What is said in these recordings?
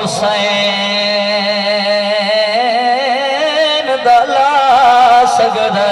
हुसैन दला सगदा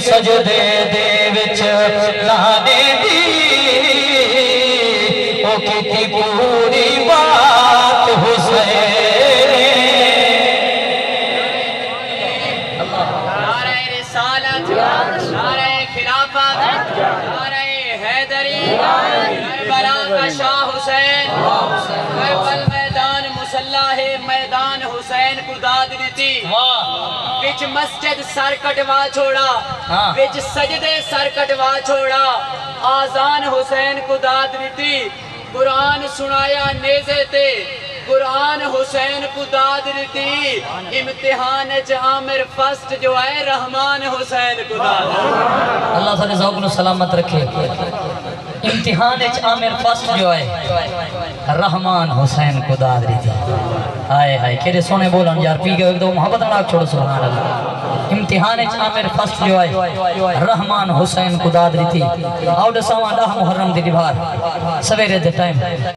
सजदे दे विच लाने दी ओ कीती पूरी बात हुसैन नारे रिसालत नारे खिलाफत नारे हैदरी करबला का शाह हुसैन करबल मैदान मुसल्लाहे मैदान हुसैन को दाद दी बिच मस्जिद सर कटवा छोड़ा बिच सजदे सर कटवा छोड़ा आजान हुसैन को दाद दी कुरान सुनाया नेज़े ते कुरान हुसैन को दाद दी इम्तिहान आमिर फर्स्ट जो है रहमान हुसैन को दाद अल्लाह सारे ज़ौक़ को सलामत रखे। इम्तिहान आमिर फर्स्ट जो है रहमान हुसैन को दाद दी हाय हाय केरे सोने बोलन यार पी गए तो मोहब्बत नाक छोड़ो सुभान अल्लाह। इम्तिहान आमिर फर्स्ट जो है रहमान हुसैन को दाद दी थी आउट सवा 10 मुहर्रम दी बार सवेरे दे टाइम